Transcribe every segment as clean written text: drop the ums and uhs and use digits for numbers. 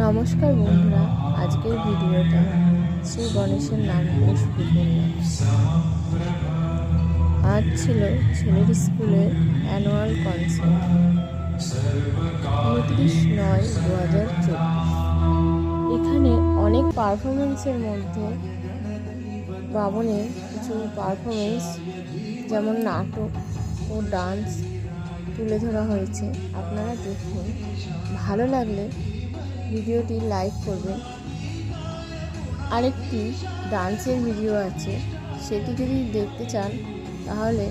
নমস্কার বন্ধুরা, আজকের ভিডিওটা শ্রী গণেশের নাম করে শুরু করলাম। আজ ছিল ছেলের স্কুলের অ্যানুয়াল কনসার্ট 29/9/2024। এখানে অনেক পারফরমেন্সের মধ্যে বাবনের কিছু পারফরমেন্স যেমন নাটক ও ডান্স তুলে ধরা হয়েছে। আপনারা দেখুন, ভালো লাগলে ভিডিওটি লাইক করবেন। আরেকটি ডান্সের ভিডিও আছে, সেটি যদি দেখতে চান তাহলে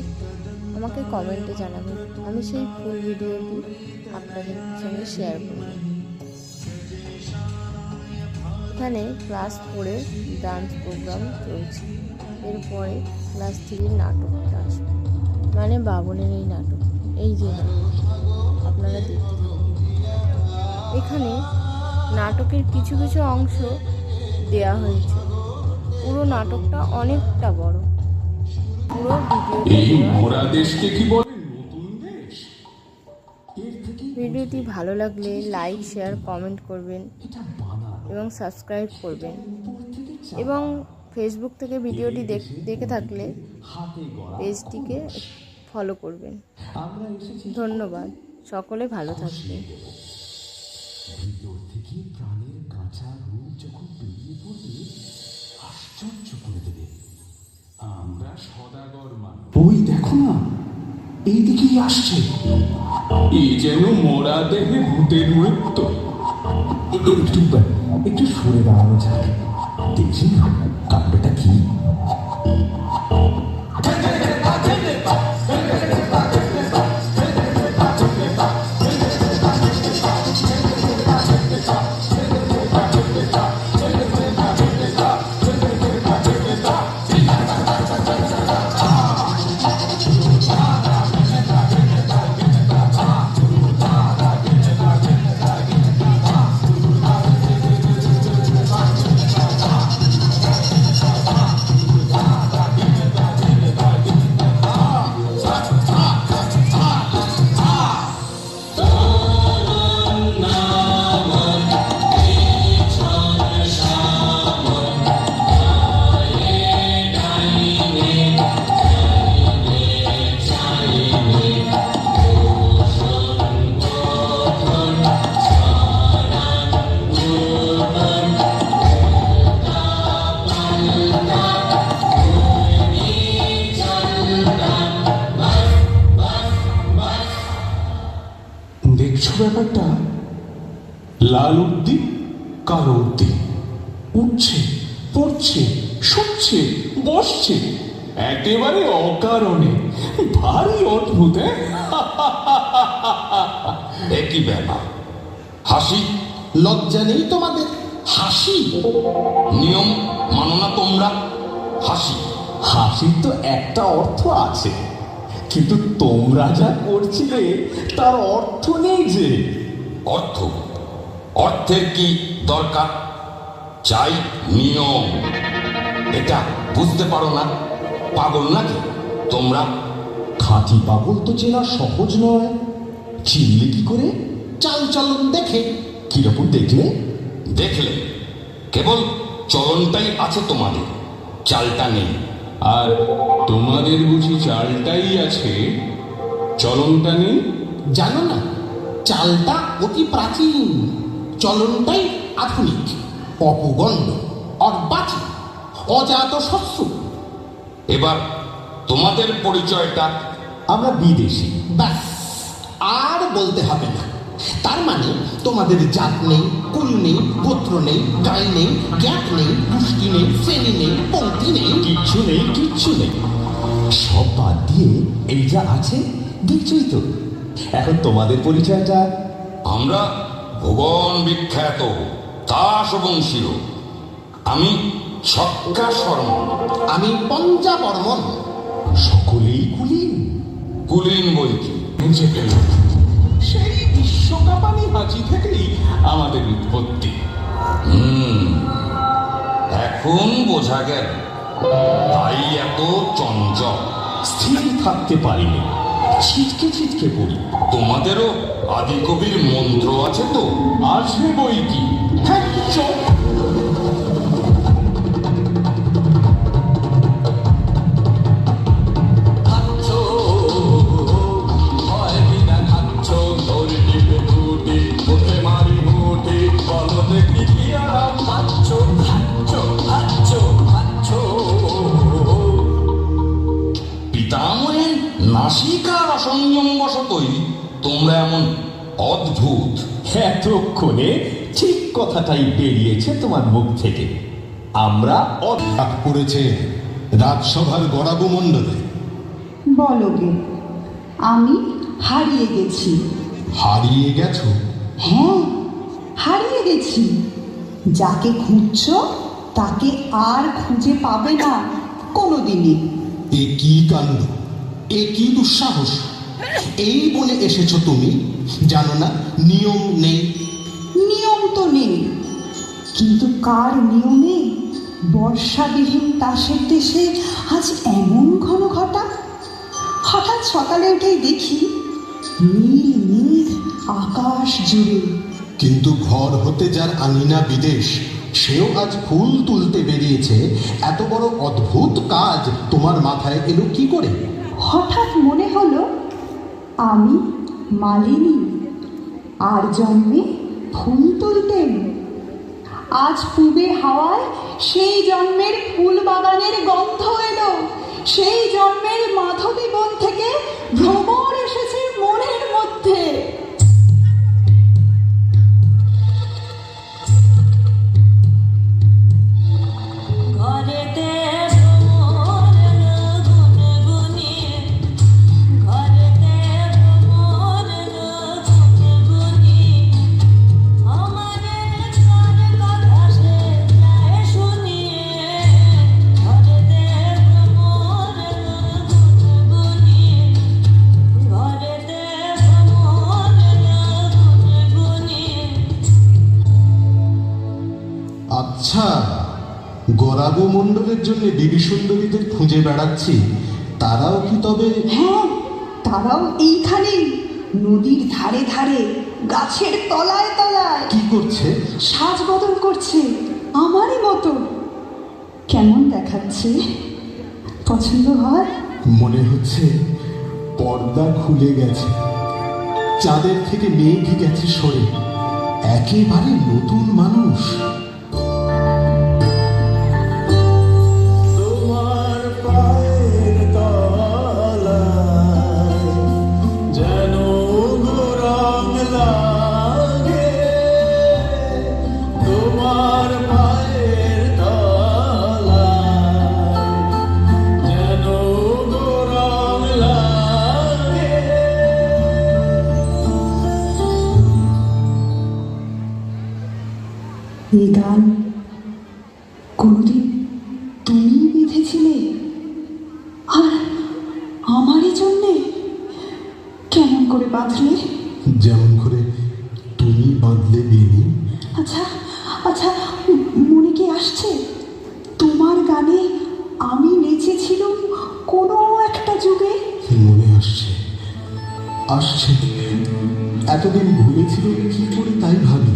আমাকে কমেন্টে জানাবেন, আমি সেই ফুল ভিডিওটি আপনাদের সঙ্গে শেয়ার করব। এখানে ক্লাস 4-এর ডান্স প্রোগ্রাম চলছে, এরপরে ক্লাস 3-এর নাটকটা আসবে, মানে বাবনের এই নাটক, এই যে আপনারা দেখতে থাকুন। এখানে নাটকের কিছু কিছু অংশ দেয়া হয়েছে, পুরো নাটকটা অনেকটা বড়। পুরো ভিডিওটি ভালো লাগলে লাইক, শেয়ার, কমেন্ট করবেন এবং সাবস্ক্রাইব করবেন, এবং ফেসবুক থেকে ভিডিওটি দেখে থাকলে পেজটিকে ফলো করবেন। ধন্যবাদ, সকলে ভালো থাকবেন। ভিতর থেকে প্রাণের কাঁচা রূপ যখন বেরিয়ে পড়বে, আশ্চর্য করে দেবে। আমরা সদাগর মানুষ। ওই দেখো না, এইদিকেই আসছে। এই যেন মরা দেহে ভূতের মৃত্যু। একটু সরে দাঁড়ানো যাক, দেখছি না কাণ্ডটা কি। দেখছো ব্যাপারটা? লাল উদ্দি, কালো উদ্দি, উঠছে, পড়ছে, শুচ্ছে, বসছে, একেবারে অকারণে। ভারী অদ্ভুত। একই ব্যাপার। হাসি লজ্জা নেই তোমাদের? হাসি নিয়ম মানো না তোমরা? হাসি হাসির তো একটা অর্থ আছে, কিন্তু তোমরা যা করছিলে তার অর্থ নেই যে। অর্থ? অর্থের কি দরকার? চাই নিয়ম। এটা বুঝতে পারো না? পাগল নাকি তোমরা? খাঁটি পাগল তো চেনা সহজ নয়। চিনলে কি করে? চাল চলন দেখে। কিরকম দেখলে? দেখলে কেবল চলনটাই আছে তোমাদের, চালটা নেই। আর তোমাদের বুঝি চালটাই আছে, চলনটা নেই? জানো না, চালটা অতি প্রাচীন, চলনটাই আধুনিক, অপগণ্ড, অর্বাচীন, অজাত শস্য। এবার তোমাদের পরিচয়টা? আমরা বিদেশি। ব্যাস, আর বলতে হবে না। তার মানে তোমাদের জাত নেই, কুল নেই, গোত্র নেই, গাই নেই, জ্ঞাত নেই, পুষ্টি নেই, শ্রেণী নেই, পঙ্ক্তি নেই, কিচ্ছু নেই, কিচ্ছু নেই। সব বাদ দিয়ে এই যা আছে দেখছই তো। এখন তোমাদের পরিচয়টা? আমরা ভুবন বিখ্যাত দাসবংশীয়। আমি ছক্কা শর্মা। আমি পঞ্জাবর্মন। সকলেই কুলীন। কুলীন বই কি? বুঝে ফেলল, সেই বিশ্বকাপানি হাঁচি থেকেই আমাদের উৎপত্তি। এখন বোঝা গেল, তাই এত চঞ্চল। স্থির থাকতে পারিনি, ছিটকে ছিটকে পড়ি। তোমাদেরও আদিকবির মন্ত্র আছে তো? আছে বই কি, হ্যাঁ, চোখ। পিতামহের নাসিকার অসংযম বশতই তোমরা এমন অদ্ভুত। এতক্ষণে ঠিক কথাটাই বেরিয়েছে তোমার মুখ থেকে। আমরা ডাক পড়েছে রাজসভার গড়াবু মণ্ডলে। বলো গে, আমি হারিয়ে গেছি। হারিয়ে গেছো? হ্যাঁ, হারিয়ে গেছি। যাকে খুঁজছ তাকে আর খুঁজে পাবে না কোনোদিনই। এ কি কাণ্ড, এ কি দুঃসাহস! এই বনে এসেছো তুমি, জানো না নিয়ম নেই? নিয়ম তো নেই, কিন্তু কার নিয়মে বর্ষাবিহীন তাসের দেশে আজ এমন ঘন ঘটা? হঠাৎ সকালে উঠেই দেখি নীল নীল আকাশ জুড়ে। কিন্তু ঘর হতে যার আঙিনা বিদেশ, সেও আজ ফুল তুলতে বেরিয়েছে। এত বড় অদ্ভুত কাজ তোমার মাথায় এলো কি করে? হঠাৎ মনে হলো আমি মালিনী, আর জন্মে ফুল তুলতেন। আজ পূবে হাওয়ায় সেই জন্মের ফুল বাগানের গন্ধ এলো। সেই জন্মের মাধবী বন থেকে ভ্রমর এসেছে মনের মধ্যে। ঘরেতে ভ্রমর গুনগুনি, ঘরেতে ভ্রমর গুনগুনি, আমাদের কার কথা সে যায় শুনিয়ে। ঘরেতে ভ্রমর গুনগুনি, ঘরেতে ভ্রমর গুনগুনি। আচ্ছা, গড়াবু মণ্ডলের জন্য বিবি সুন্দরীদের খুঁজে বেড়াচ্ছি, তারাও কি তবে? হ্যাঁ, তারাও এইখানেই, নদীর ধারে ধারে, গাছের তলায় তলায় কি করছে? সাজ বদল করছে আমারই মতো। কেমন দেখাচ্ছে? পছন্দ হয়? মনে হচ্ছে পর্দা খুলে গেছে, চাঁদের থেকে মেঘ গেছে সরে, একেবারে নতুন মানুষ। তোমার পায়ের তলায় যেন গরম লাগে, তোমার পায়ের তলায় যেন গরম লাগে। এই গান কোনদিন তুমি বেঁধেছিলে? আর আমারই জন্যে? কেমন করে বাঁধলে? যেমন করে তুমি বাঁধলে বেনি। আচ্ছা আচ্ছা, মনে কি আসছে তোমার গানে আমি নেচেছিলাম কোনো একটা যুগে? মনে আসছে, আসছে। এতদিন ভুলেছিল কি করে তাই ভাবি।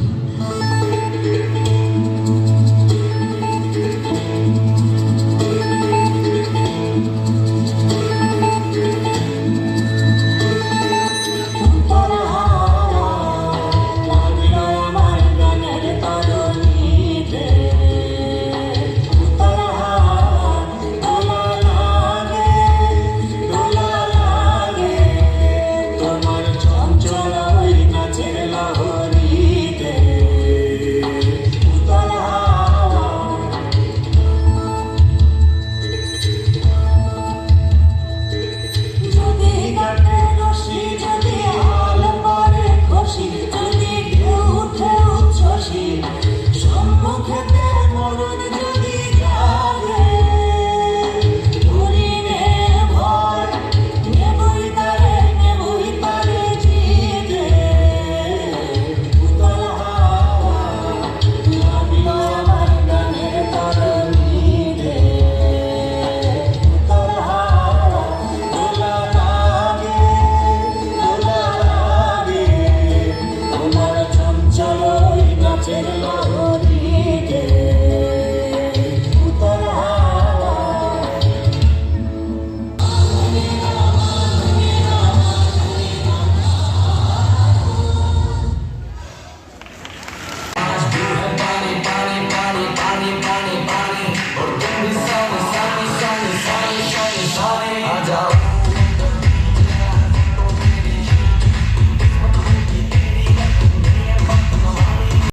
চলো নাচের